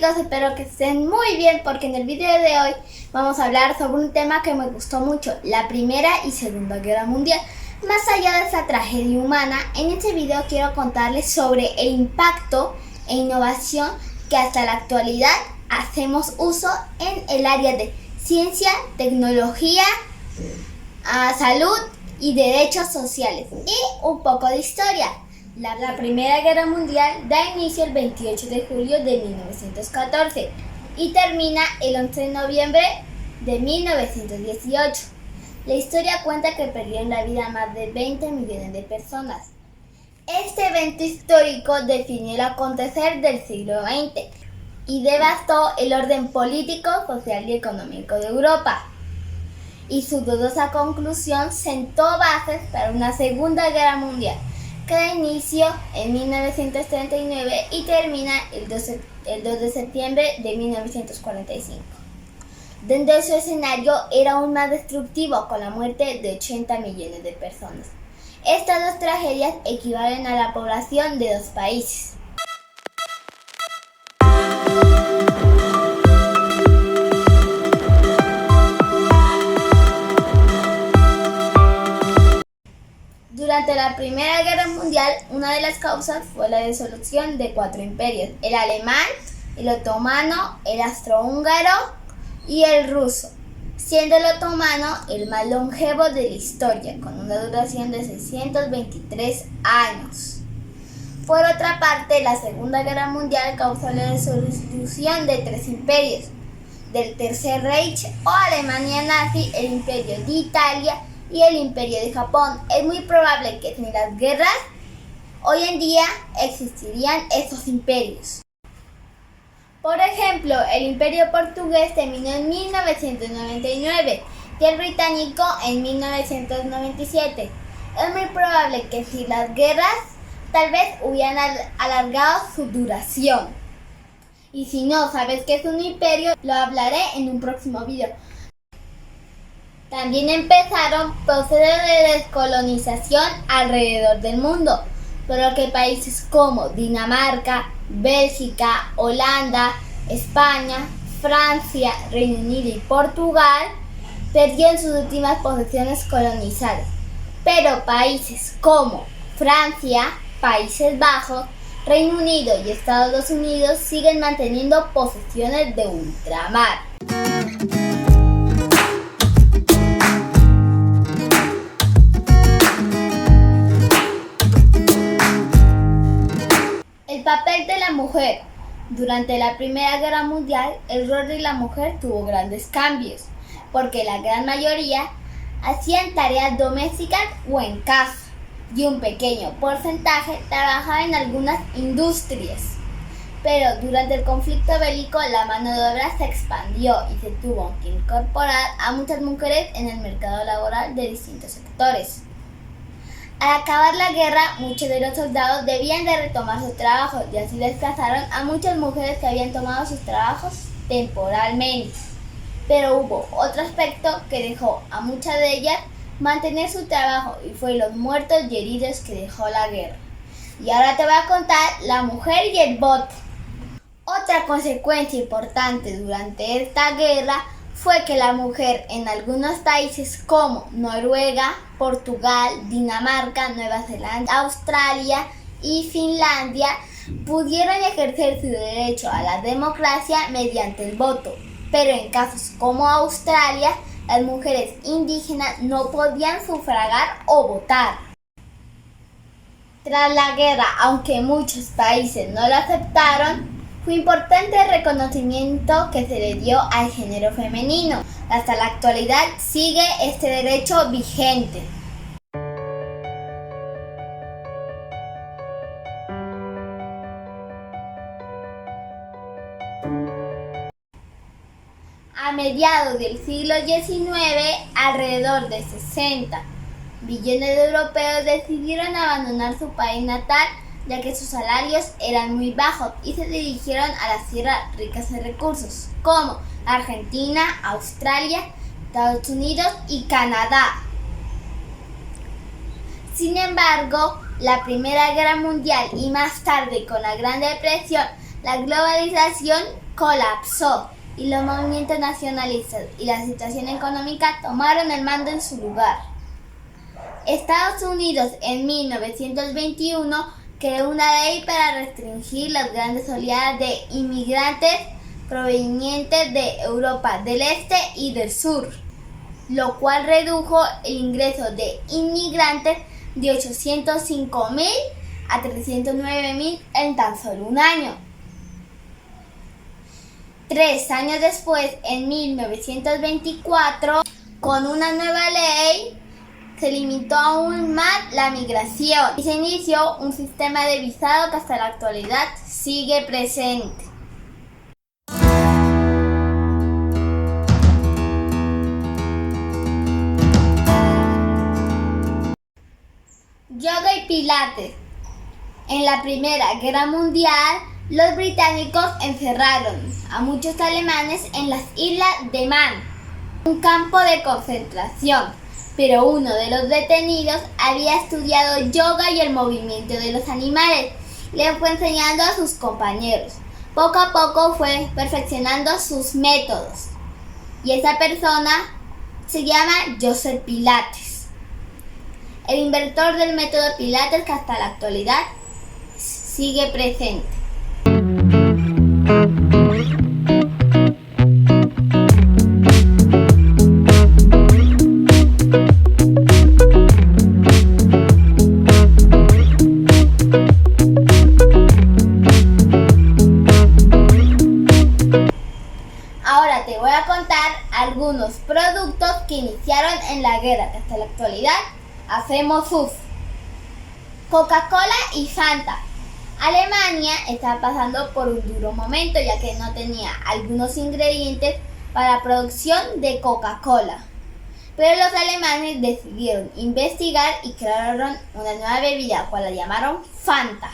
chicos, espero que estén muy bien porque en el video de hoy vamos a hablar sobre un tema que me gustó mucho, la Primera y Segunda Guerra Mundial. Más allá de esa tragedia humana, en este video quiero contarles sobre el impacto e innovación que hasta la actualidad hacemos uso en el área de ciencia, tecnología, salud y derechos sociales. Y un poco de historia. La Primera Guerra Mundial da inicio el 28 de julio de 1914 y termina el 11 de noviembre de 1918. La historia cuenta que perdieron la vida más de 20 millones de personas. Este evento histórico definió el acontecer del siglo XX y devastó el orden político, social y económico de Europa. Y su dudosa conclusión sentó bases para una Segunda Guerra Mundial, que da inicio en 1939 y termina el 2 de septiembre de 1945. Donde su escenario era aún más destructivo, con la muerte de 80 millones de personas. Estas dos tragedias equivalen a la población de dos países. Durante la Primera Guerra Mundial, una de las causas fue la disolución de 4 imperios: el alemán, el otomano, el austrohúngaro y el ruso, siendo el otomano el más longevo de la historia, con una duración de 623 años. Por otra parte, la Segunda Guerra Mundial causó la disolución de 3 imperios: del Tercer Reich o Alemania nazi, el Imperio de Italia y el Imperio de Japón. Es muy probable que sin las guerras, hoy en día existirían estos imperios. Por ejemplo, el Imperio portugués terminó en 1999 y el británico en 1997. Es muy probable que sin las guerras, tal vez hubieran alargado su duración. Y si no sabes qué es un imperio, lo hablaré en un próximo video. También empezaron procesos de descolonización alrededor del mundo, por lo que países como Dinamarca, Bélgica, Holanda, España, Francia, Reino Unido y Portugal perdieron sus últimas posesiones colonizadas. Pero países como Francia, Países Bajos, Reino Unido y Estados Unidos siguen manteniendo posesiones de ultramar. El papel de la mujer. Durante la Primera Guerra Mundial, el rol de la mujer tuvo grandes cambios, porque la gran mayoría hacían tareas domésticas o en casa, y un pequeño porcentaje trabajaba en algunas industrias. Pero durante el conflicto bélico, la mano de obra se expandió y se tuvo que incorporar a muchas mujeres en el mercado laboral de distintos sectores. Al acabar la guerra, muchos de los soldados debían de retomar sus trabajos y así desplazaron a muchas mujeres que habían tomado sus trabajos temporalmente. Pero hubo otro aspecto que dejó a muchas de ellas mantener su trabajo y fue los muertos y heridos que dejó la guerra. Y ahora te voy a contar la mujer y el voto. Otra consecuencia importante durante esta guerra fue que la mujer en algunos países como Noruega, Portugal, Dinamarca, Nueva Zelanda, Australia y Finlandia pudieron ejercer su derecho a la democracia mediante el voto, pero en casos como Australia, las mujeres indígenas no podían sufragar o votar. Tras la guerra, aunque muchos países no lo aceptaron, fue importante el reconocimiento que se le dio al género femenino. Hasta la actualidad sigue este derecho vigente. A mediados del siglo XIX, alrededor de 60 millones de europeos decidieron abandonar su país natal, ya que sus salarios eran muy bajos, y se dirigieron a las tierras ricas en recursos, como Argentina, Australia, Estados Unidos y Canadá. Sin embargo, la Primera Guerra Mundial y más tarde con la Gran Depresión, la globalización colapsó y los movimientos nacionalistas y la situación económica tomaron el mando en su lugar. Estados Unidos en 1921 creó una ley para restringir las grandes oleadas de inmigrantes provenientes de Europa del Este y del Sur, lo cual redujo el ingreso de inmigrantes de 805.000 a 309.000 en tan solo un año. 3 años después, en 1924, con una nueva ley, se limitó aún más la migración y se inició un sistema de visado que hasta la actualidad sigue presente. Yoga y pilates. En la Primera Guerra Mundial, los británicos encerraron a muchos alemanes en las islas de Man, un campo de concentración, pero uno de los detenidos había estudiado yoga y el movimiento de los animales, le fue enseñando a sus compañeros. Poco a poco fue perfeccionando sus métodos, y esa persona se llama Joseph Pilates, el inventor del método Pilates que hasta la actualidad sigue presente. Ahora te voy a contar algunos productos que iniciaron en la guerra que hasta la actualidad hacemos uso. Coca-Cola y Fanta. Alemania estaba pasando por un duro momento ya que no tenía algunos ingredientes para la producción de Coca-Cola. Pero los alemanes decidieron investigar y crearon una nueva bebida, cual la llamaron Fanta.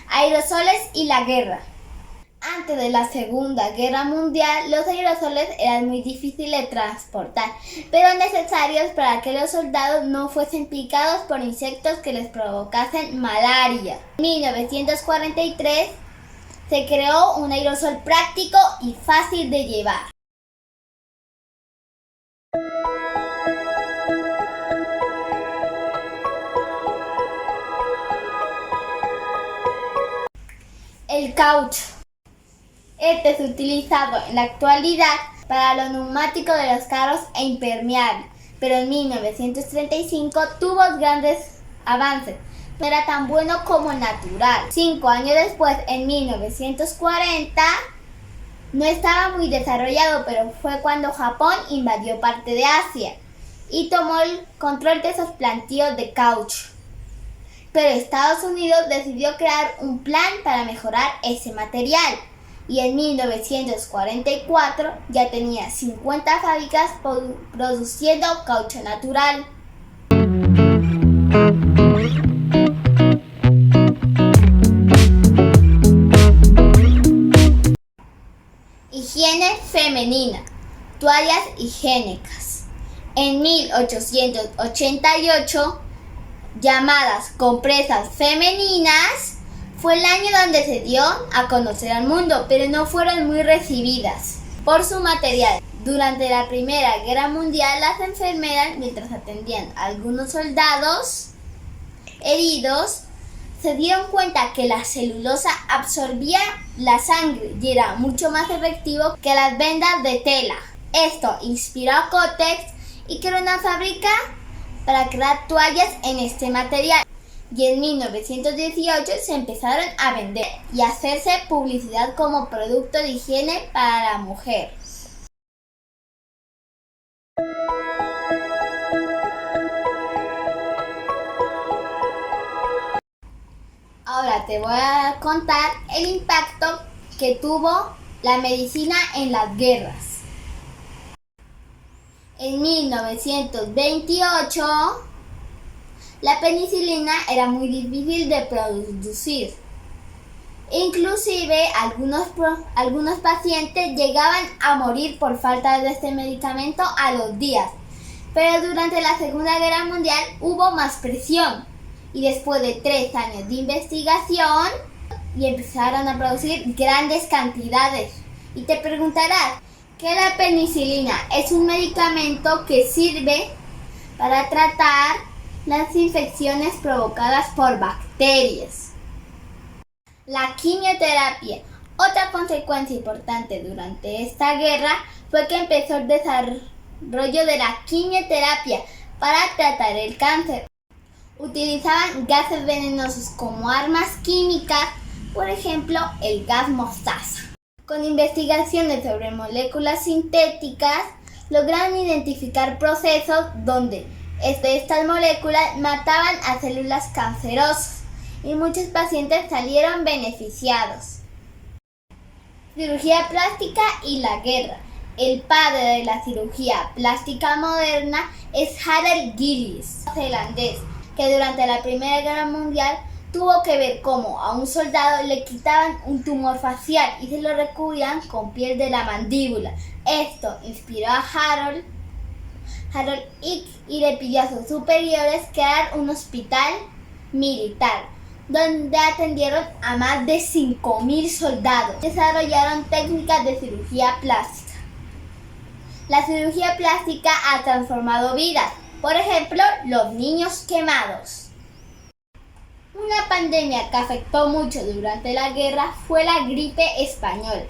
Aerosoles y la guerra. Antes de la Segunda Guerra Mundial, los aerosoles eran muy difíciles de transportar, pero necesarios para que los soldados no fuesen picados por insectos que les provocasen malaria. En 1943 se creó un aerosol práctico y fácil de llevar. El caucho. Este es utilizado en la actualidad para los neumáticos de los carros e impermeable, pero en 1935 tuvo grandes avances. No era tan bueno como natural. 5 años después, en 1940, no estaba muy desarrollado, pero fue cuando Japón invadió parte de Asia y tomó el control de esos plantíos de caucho. Pero Estados Unidos decidió crear un plan para mejorar ese material y en 1944 ya tenía 50 fábricas produciendo caucho natural. Higiene femenina. Toallas higiénicas. En 1888, llamadas compresas femeninas, fue el año donde se dio a conocer al mundo, pero no fueron muy recibidas por su material. Durante la Primera Guerra Mundial, las enfermeras, mientras atendían a algunos soldados heridos, se dieron cuenta que la celulosa absorbía la sangre y era mucho más efectivo que las vendas de tela. Esto inspiró a Kotex y creó una fábrica para crear toallas en este material. Y en 1918 se empezaron a vender y a hacerse publicidad como producto de higiene para la mujer. Ahora te voy a contar el impacto que tuvo la medicina en las guerras. En 1928, la penicilina era muy difícil de producir Inclusive algunos pacientes llegaban a morir por falta de este medicamento a los días. Pero durante la Segunda Guerra Mundial hubo más presión y después de 3 años de investigación y empezaron a producir grandes cantidades. Y te preguntarás, ¿qué es la penicilina? Es un medicamento que sirve para tratar las infecciones provocadas por bacterias. La quimioterapia. Otra consecuencia importante durante esta guerra fue que empezó el desarrollo de la quimioterapia para tratar el cáncer. Utilizaban gases venenosos como armas químicas, por ejemplo, el gas mostaza. Con investigaciones sobre moléculas sintéticas, lograron identificar procesos donde estas moléculas mataban a células cancerosas y muchos pacientes salieron beneficiados. Cirugía plástica y la guerra. El padre de la cirugía plástica moderna es Harald Gillies, neozelandés, que durante la Primera Guerra Mundial tuvo que ver cómo a un soldado le quitaban un tumor facial y se lo recubrían con piel de la mandíbula. Esto inspiró a Harold Ick y le pidió a sus superiores crear un hospital militar donde atendieron a más de 5.000 soldados. Desarrollaron técnicas de cirugía plástica. La cirugía plástica ha transformado vidas, por ejemplo, los niños quemados. Una pandemia que afectó mucho durante la guerra fue la gripe española,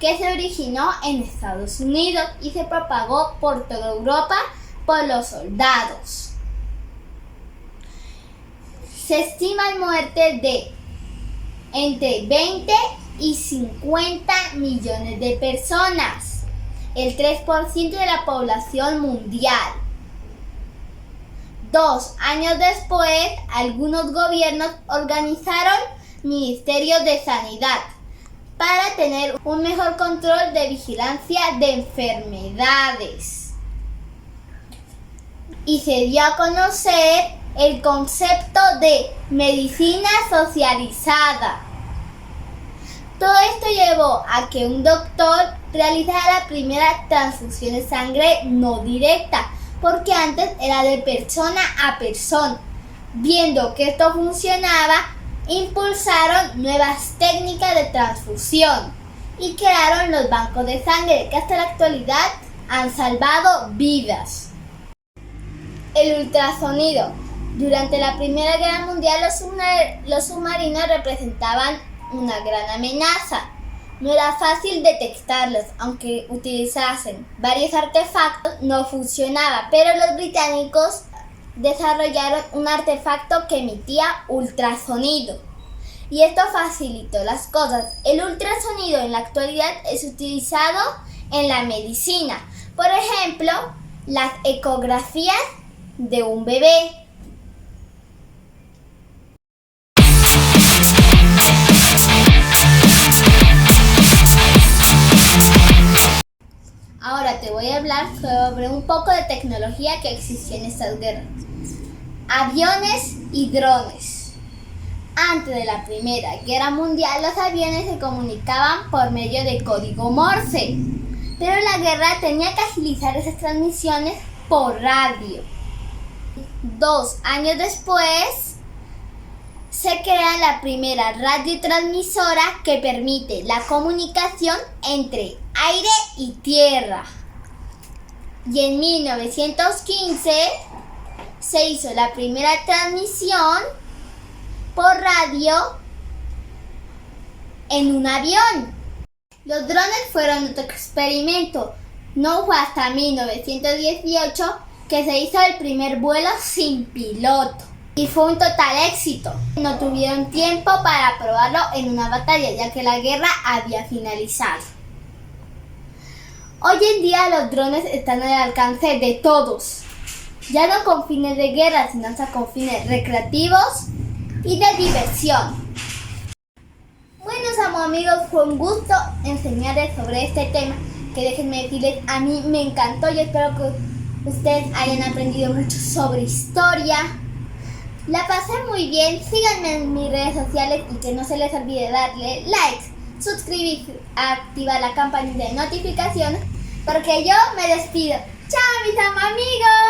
que se originó en Estados Unidos y se propagó por toda Europa por los soldados. Se estiman muertes de entre 20 y 50 millones de personas, el 3% de la población mundial. 2 años después, algunos gobiernos organizaron ministerios de sanidad para tener un mejor control de vigilancia de enfermedades. Y se dio a conocer el concepto de medicina socializada. Todo esto llevó a que un doctor realizara la primera transfusión de sangre no directa, porque antes era de persona a persona. Viendo que esto funcionaba, impulsaron nuevas técnicas de transfusión y crearon los bancos de sangre que hasta la actualidad han salvado vidas. El ultrasonido. Durante la Primera Guerra Mundial los submarinos representaban una gran amenaza. No era fácil detectarlos, aunque utilizasen varios artefactos, no funcionaba, pero los británicos desarrollaron un artefacto que emitía ultrasonido. Y esto facilitó las cosas. El ultrasonido en la actualidad es utilizado en la medicina. Por ejemplo, las ecografías de un bebé. Ahora te voy a hablar sobre un poco de tecnología que existía en estas guerras. Aviones y drones. Antes de la Primera Guerra Mundial, los aviones se comunicaban por medio de código Morse, pero la guerra tenía que agilizar esas transmisiones por radio. 2 años después, se crea la primera radiotransmisora que permite la comunicación entre aire y tierra. Y en 1915 se hizo la primera transmisión por radio en un avión. Los drones fueron otro experimento. No fue hasta 1918 que se hizo el primer vuelo sin piloto. Y fue un total éxito. No tuvieron tiempo para probarlo en una batalla, ya que la guerra había finalizado. Hoy en día los drones están al alcance de todos. Ya no con fines de guerra, sino hasta con fines recreativos y de diversión. Bueno, amigos, fue un gusto enseñarles sobre este tema, que déjenme decirles, a mí me encantó y espero que ustedes hayan aprendido mucho sobre historia, La pasé muy bien, síganme en mis redes sociales y que no se les olvide darle likes, suscribirse, activar la campanita de notificaciones, porque yo me despido. ¡Chao mis amigos!